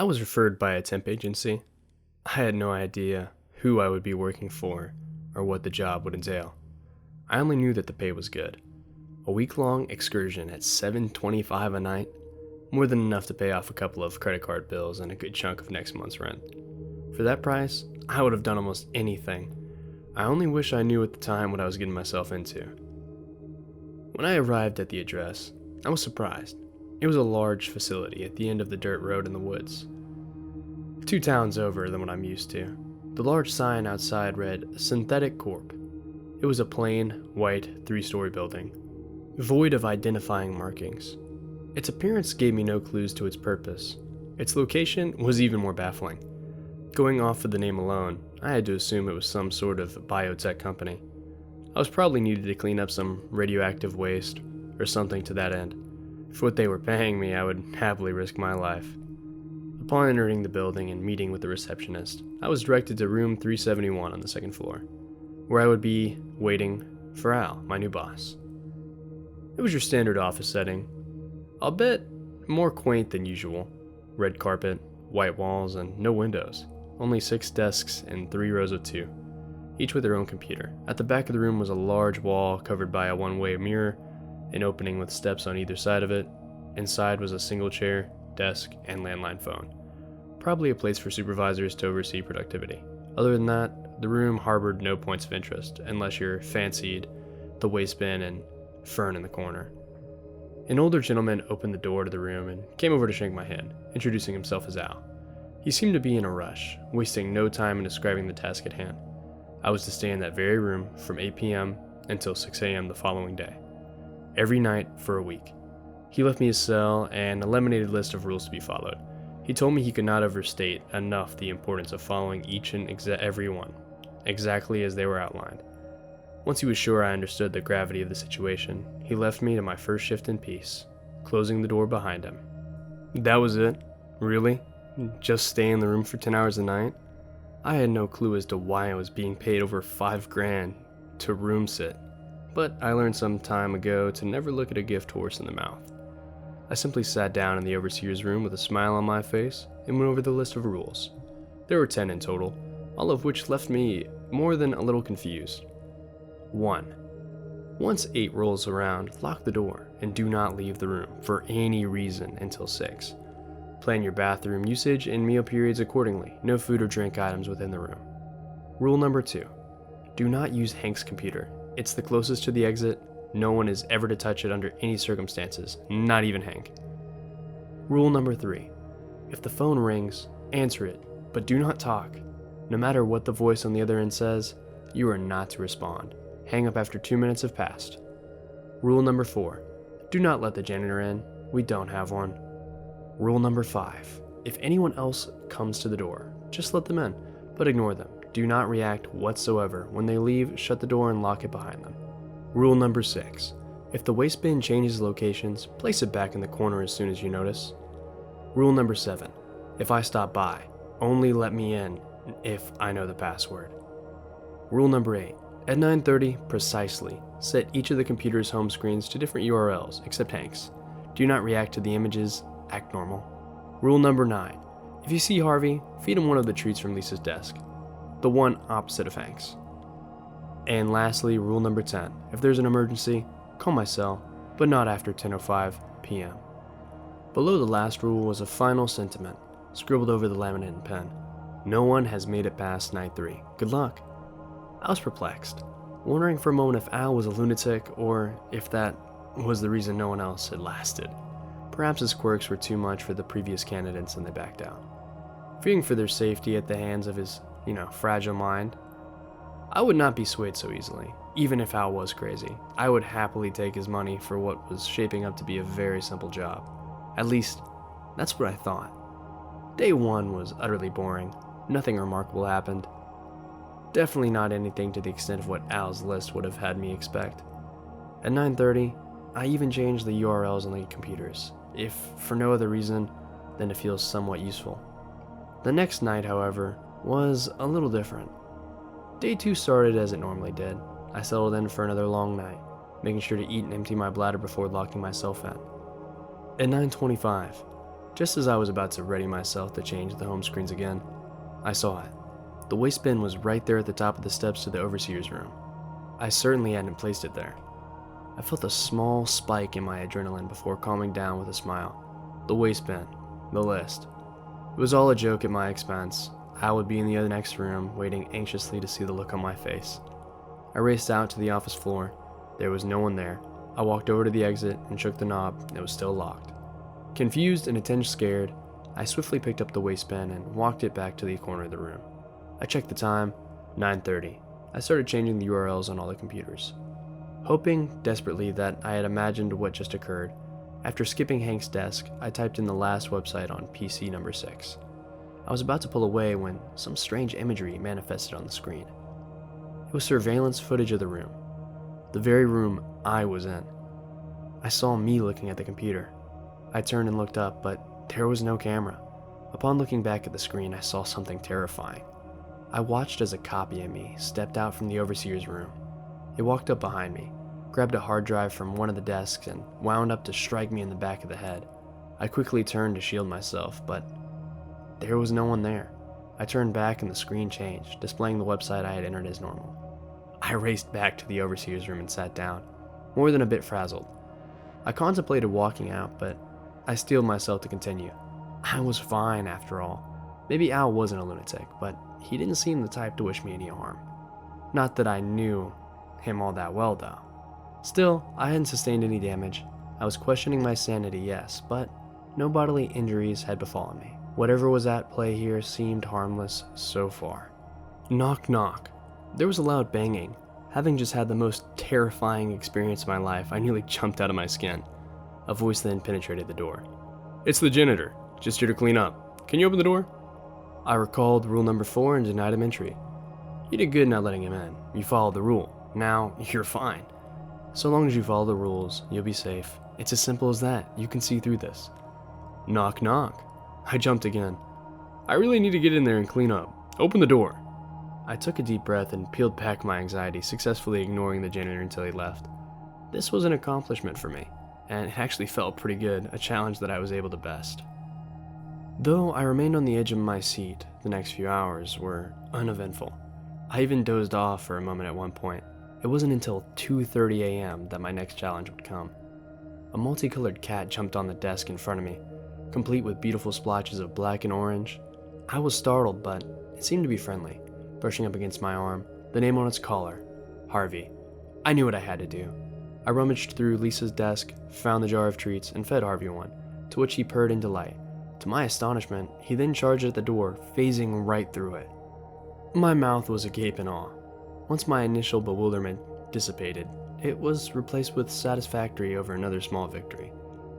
I was referred by a temp agency. I had no idea who I would be working for or what the job would entail. I only knew that the pay was good. A week-long excursion at $7.25 a night, more than enough to pay off a couple of credit card bills and a good chunk of next month's rent. For that price, I would have done almost anything. I only wish I knew at the time what I was getting myself into. When I arrived at the address, I was surprised. It was a large facility at the end of the dirt road in the woods. 2 towns over than what I'm used to. The large sign outside read Synthetic Corp. It was a plain, white, 3-story building, void of identifying markings. Its appearance gave me no clues to its purpose. Its location was even more baffling. Going off of the name alone, I had to assume it was some sort of biotech company. I was probably needed to clean up some radioactive waste or something to that end. For what they were paying me, I would happily risk my life. Upon entering the building and meeting with the receptionist, I was directed to room 371 on the 2nd floor, where I would be waiting for Al, my new boss. It was your standard office setting, I'll bet more quaint than usual. Red carpet, white walls, and no windows. Only 6 desks and 3 rows of 2, each with their own computer. At the back of the room was a large wall covered by a one-way mirror, an opening with steps on either side of it. Inside was a single chair, desk, and landline phone. Probably a place for supervisors to oversee productivity. Other than that, the room harbored no points of interest, unless you're fancied the waistband and fern in the corner. An older gentleman opened the door to the room and came over to shake my hand, introducing himself as Al. He seemed to be in a rush, wasting no time in describing the task at hand. I was to stay in that very room from 8 p.m. until 6 a.m. the following day, every night for a week. He left me a cell and a laminated list of rules to be followed. He told me he could not overstate enough the importance of following each and every one, exactly as they were outlined. Once he was sure I understood the gravity of the situation, he left me to my first shift in peace, closing the door behind him. That was it? Really? Just stay in the room for 10 hours a night? I had no clue as to why I was being paid over $5,000 to room sit, but I learned some time ago to never look at a gift horse in the mouth. I simply sat down in the overseer's room with a smile on my face and went over the list of rules. There were 10 in total, all of which left me more than a little confused. 1. Once 8 rolls around, lock the door and do not leave the room for any reason until 6. Plan your bathroom usage and meal periods accordingly. No food or drink items within the room. Rule number 2. Do not use Hank's computer. It's the closest to the exit. No one is ever to touch it under any circumstances, not even Hank. Rule number 3. If the phone rings, answer it, but do not talk. No matter what the voice on the other end says, you are not to respond. Hang up after 2 minutes have passed. Rule number 4. Do not let the janitor in. We don't have one. Rule number 5. If anyone else comes to the door, just let them in, but ignore them. Do not react whatsoever. When they leave, shut the door and lock it behind them. Rule number 6. If the waste bin changes locations, place it back in the corner as soon as you notice. Rule number 7. If I stop by, only let me in if I know the password. Rule number 8. At 9:30 precisely, set each of the computer's home screens to different URLs except Hank's. Do not react to the images, act normal. Rule number 9. If you see Harvey, feed him one of the treats from Lisa's desk, the one opposite of Hank's. And lastly, rule number 10. If there's an emergency, call my cell, but not after 10:05 p.m. Below the last rule was a final sentiment, scribbled over the laminate pen. No one has made it past night 3. Good luck. I was perplexed, wondering for a moment if Al was a lunatic or if that was the reason no one else had lasted. Perhaps his quirks were too much for the previous candidates and they backed out. Fearing for their safety at the hands of his, fragile mind, I would not be swayed so easily. Even if Al was crazy, I would happily take his money for what was shaping up to be a very simple job. At least, that's what I thought. Day 1 was utterly boring. Nothing remarkable happened. Definitely not anything to the extent of what Al's list would have had me expect. At 9:30, I even changed the URLs on the computers, if for no other reason than to feel somewhat useful. The next night, however, was a little different. Day 2 started as it normally did. I settled in for another long night, making sure to eat and empty my bladder before locking myself in. At 9:25, Just as I was about to ready myself to change the home screens again, I saw it. The waste bin was right there at the top of the steps to the overseer's room. I certainly hadn't placed it there. I felt a small spike in my adrenaline before calming down with a smile. The waste bin. The list. It was all a joke at my expense. I would be in the other next room, waiting anxiously to see the look on my face. I raced out to the office floor. There was no one there. I walked over to the exit and shook the knob. It was still locked. Confused and a tinge scared, I swiftly picked up the waste bin and walked it back to the corner of the room. I checked the time, 9:30. I started changing the URLs on all the computers. Hoping desperately that I had imagined what just occurred, after skipping Hank's desk, I typed in the last website on PC number 6. I was about to pull away when some strange imagery manifested on the screen. It was surveillance footage of the room. The very room I was in. I saw me looking at the computer. I turned and looked up, but there was no camera. Upon looking back at the screen, I saw something terrifying. I watched as a copy of me stepped out from the overseer's room. It walked up behind me, grabbed a hard drive from one of the desks, and wound up to strike me in the back of the head. I quickly turned to shield myself, but there was no one there. I turned back and the screen changed, displaying the website I had entered as normal. I raced back to the overseer's room and sat down, more than a bit frazzled. I contemplated walking out, but I steeled myself to continue. I was fine after all. Maybe Al wasn't a lunatic, but he didn't seem the type to wish me any harm. Not that I knew him all that well, though. Still, I hadn't sustained any damage. I was questioning my sanity, yes, but no bodily injuries had befallen me. Whatever was at play here seemed harmless so far. Knock, knock. There was a loud banging. Having just had the most terrifying experience of my life, I nearly jumped out of my skin. A voice then penetrated the door. "It's the janitor. Just here to clean up. Can you open the door?" I recalled rule number 4 and denied him entry. "You did good not letting him in. You followed the rule. Now, you're fine. So long as you follow the rules, you'll be safe. It's as simple as that. You can see through this." Knock, knock. I jumped again. "I really need to get in there and clean up. Open the door." I took a deep breath and peeled back my anxiety, successfully ignoring the janitor until he left. This was an accomplishment for me, and it actually felt pretty good, a challenge that I was able to best. Though I remained on the edge of my seat, the next few hours were uneventful. I even dozed off for a moment at one point. It wasn't until 2:30 a.m. that my next challenge would come. A multicolored cat jumped on the desk in front of me, complete with beautiful splotches of black and orange. I was startled, but it seemed to be friendly, brushing up against my arm, the name on its collar, Harvey. I knew what I had to do. I rummaged through Lisa's desk, found the jar of treats, and fed Harvey one, to which he purred in delight. To my astonishment, he then charged at the door, phasing right through it. My mouth was agape in awe. Once my initial bewilderment dissipated, it was replaced with satisfactory over another small victory.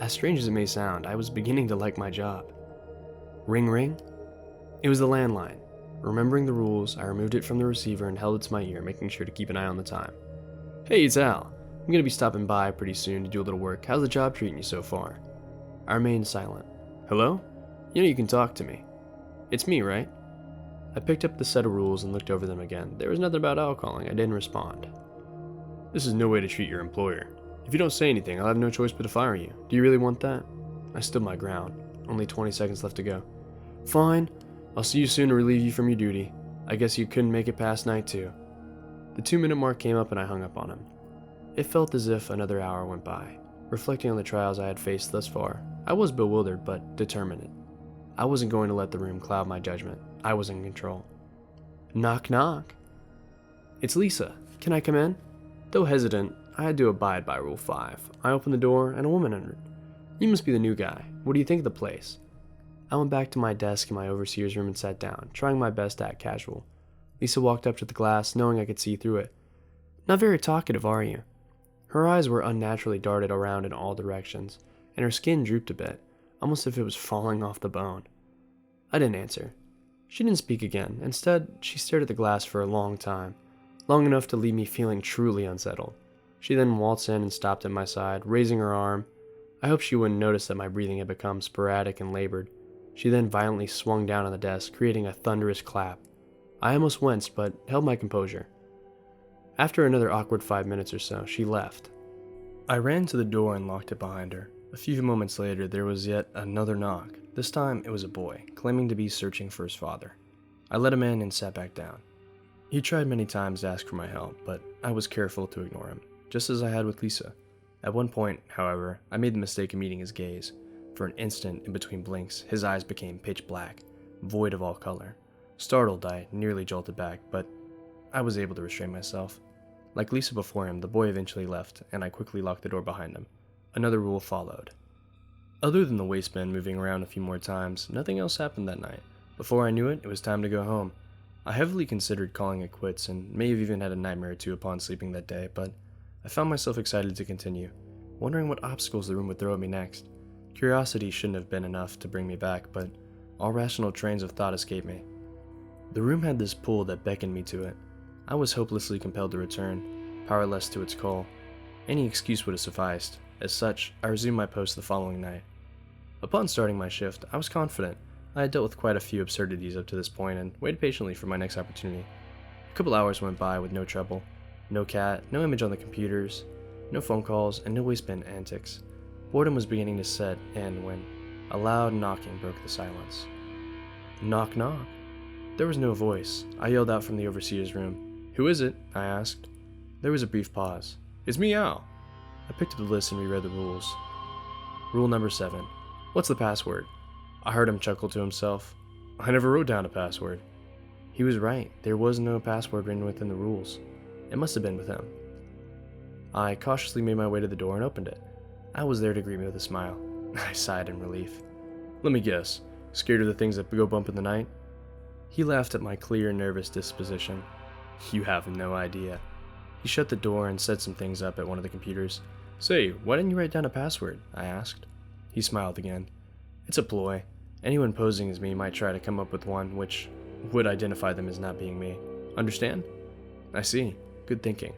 As strange as it may sound, I was beginning to like my job. Ring ring? It was the landline. Remembering the rules, I removed it from the receiver and held it to my ear, making sure to keep an eye on the time. "Hey, it's Al. I'm going to be stopping by pretty soon to do a little work. How's the job treating you so far?" I remained silent. "Hello? You know you can talk to me. It's me, right?" I picked up the set of rules and looked over them again. There was nothing about Al calling. I didn't respond. "This is no way to treat your employer. If you don't say anything, I'll have no choice but to fire you. Do you really want that?" I stood my ground. Only 20 seconds left to go. "Fine. I'll see you soon to relieve you from your duty. I guess you couldn't make it past night 2. The 2-minute mark came up and I hung up on him. It felt as if another hour went by. Reflecting on the trials I had faced thus far, I was bewildered but determined. I wasn't going to let the room cloud my judgment. I was in control. Knock, knock. "It's Lisa. Can I come in?" Though hesitant, I had to abide by Rule 5. I opened the door and a woman entered. "You must be the new guy. What do you think of the place?" I went back to my desk in my overseer's room and sat down, trying my best to act casual. Lisa walked up to the glass, knowing I could see through it. "Not very talkative, are you?" Her eyes were unnaturally darted around in all directions, and her skin drooped a bit, almost as if it was falling off the bone. I didn't answer. She didn't speak again. Instead, she stared at the glass for a long time, long enough to leave me feeling truly unsettled. She then waltzed in and stopped at my side, raising her arm. I hoped she wouldn't notice that my breathing had become sporadic and labored. She then violently swung down on the desk, creating a thunderous clap. I almost winced, but held my composure. After another awkward 5 minutes or so, she left. I ran to the door and locked it behind her. A few moments later, there was yet another knock. This time, it was a boy, claiming to be searching for his father. I let him in and sat back down. He tried many times to ask for my help, but I was careful to ignore him, just as I had with Lisa. At one point, however, I made the mistake of meeting his gaze. For an instant, in between blinks, his eyes became pitch black, void of all color. Startled, I nearly jolted back, but I was able to restrain myself. Like Lisa before him, the boy eventually left, and I quickly locked the door behind him. Another rule followed. Other than the waistband moving around a few more times, nothing else happened that night. Before I knew it was time to go home. I heavily considered calling it quits and may have even had a nightmare or two upon sleeping that day, but I found myself excited to continue, wondering what obstacles the room would throw at me next. Curiosity shouldn't have been enough to bring me back, but all rational trains of thought escaped me. The room had this pull that beckoned me to it. I was hopelessly compelled to return, powerless to its call. Any excuse would have sufficed. As such, I resumed my post the following night. Upon starting my shift, I was confident. I had dealt with quite a few absurdities up to this point and waited patiently for my next opportunity. A couple hours went by with no trouble. No cat, no image on the computers, no phone calls, and no waistband antics. Boredom was beginning to set in when a loud knocking broke the silence. Knock, knock. There was no voice. I yelled out from the overseer's room. "Who is it?" I asked. There was a brief pause. "It's me, Al." I picked up the list and reread the rules. Rule number 7. "What's the password?" I heard him chuckle to himself. "I never wrote down a password." He was right. There was no password written within the rules. It must have been with him. I cautiously made my way to the door and opened it. Al was there to greet me with a smile. I sighed in relief. "Let me guess. Scared of the things that go bump in the night?" He laughed at my clear, nervous disposition. "You have no idea." He shut the door and set some things up at one of the computers. "Say, why didn't you write down a password?" I asked. He smiled again. "It's a ploy. Anyone posing as me might try to come up with one which would identify them as not being me. Understand?" "I see. Good thinking."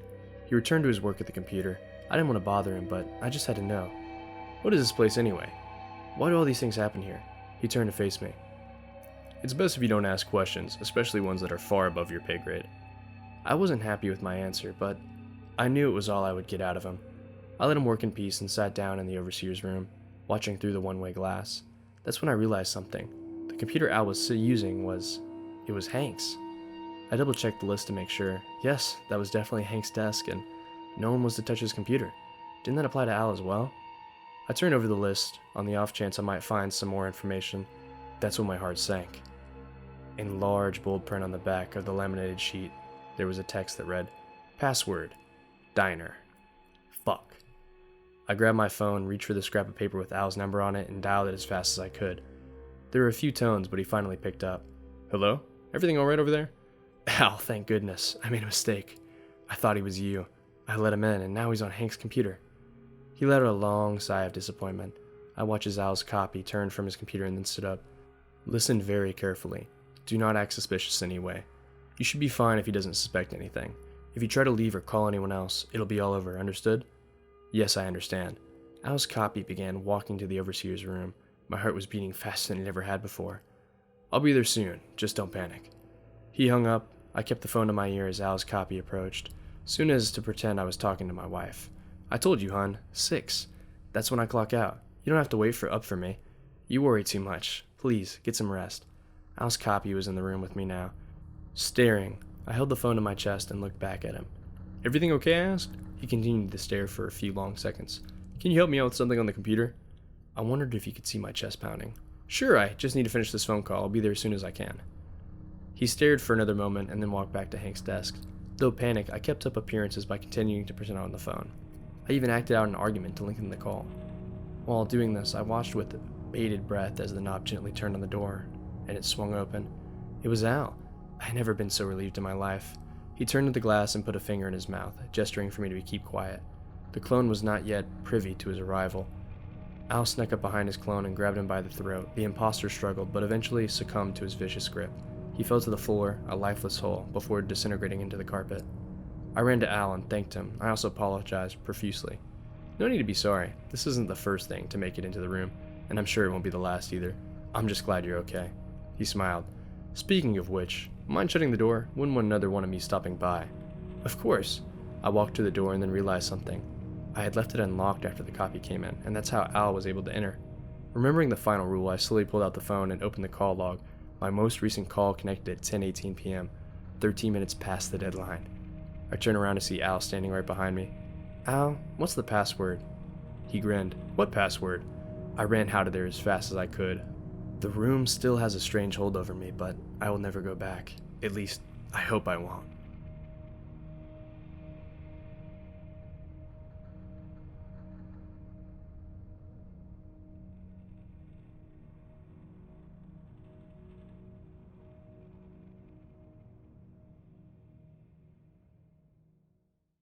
He returned to his work at the computer. I didn't want to bother him, but I just had to know. "What is this place anyway? Why do all these things happen here?" He turned to face me. "It's best if you don't ask questions, especially ones that are far above your pay grade." I wasn't happy with my answer, but I knew it was all I would get out of him. I let him work in peace and sat down in the overseer's room, watching through the one-way glass. That's when I realized something. The computer Al was using was Hank's. I double-checked the list to make sure. Yes, that was definitely Hank's desk, and no one was to touch his computer. Didn't that apply to Al as well? I turned over the list, on the off chance I might find some more information. That's when my heart sank. In large bold print on the back of the laminated sheet, there was a text that read, "Password, Diner. Fuck." I grabbed my phone, reached for the scrap of paper with Al's number on it, and dialed it as fast as I could. There were a few tones, but he finally picked up. "Hello? Everything alright over there?" "Al, thank goodness. I made a mistake. I thought he was you. I let him in, and now he's on Hank's computer." He let out a long sigh of disappointment. I watched as Al's copy turned from his computer and then stood up. "Listen very carefully. Do not act suspicious in any way. You should be fine if he doesn't suspect anything. If you try to leave or call anyone else, it'll be all over, understood?" "Yes, I understand." Al's copy began walking to the overseer's room. My heart was beating faster than it ever had before. "I'll be there soon. Just don't panic." He hung up. I kept the phone to my ear as Al's copy approached, soon as to pretend I was talking to my wife. "I told you, hon. 6. That's when I clock out. You don't have to wait up for me. You worry too much. Please, get some rest." Al's copy was in the room with me now. Staring, I held the phone to my chest and looked back at him. "Everything okay?" I asked. He continued to stare for a few long seconds. "Can you help me out with something on the computer?" I wondered if he could see my chest pounding. "Sure, I just need to finish this phone call. I'll be there as soon as I can." He stared for another moment and then walked back to Hank's desk. Though panicked, I kept up appearances by continuing to pretend on the phone. I even acted out an argument to lengthen the call. While doing this, I watched with bated breath as the knob gently turned on the door, and it swung open. It was Al. I had never been so relieved in my life. He turned to the glass and put a finger in his mouth, gesturing for me to keep quiet. The clone was not yet privy to his arrival. Al snuck up behind his clone and grabbed him by the throat. The imposter struggled, but eventually succumbed to his vicious grip. He fell to the floor, a lifeless hole, before disintegrating into the carpet. I ran to Al and thanked him. I also apologized profusely. "No need to be sorry. This isn't the first thing to make it into the room, and I'm sure it won't be the last either. I'm just glad you're okay." He smiled. "Speaking of which, mind shutting the door? Wouldn't want another one of me stopping by." "Of course." I walked to the door and then realized something. I had left it unlocked after the copy came in, and that's how Al was able to enter. Remembering the final rule, I slowly pulled out the phone and opened the call log. My most recent call connected at 10:18 p.m., 13 minutes past the deadline. I turned around to see Al standing right behind me. "Al, what's the password?" He grinned. "What password?" I ran out of there as fast as I could. The room still has a strange hold over me, but I will never go back. At least, I hope I won't.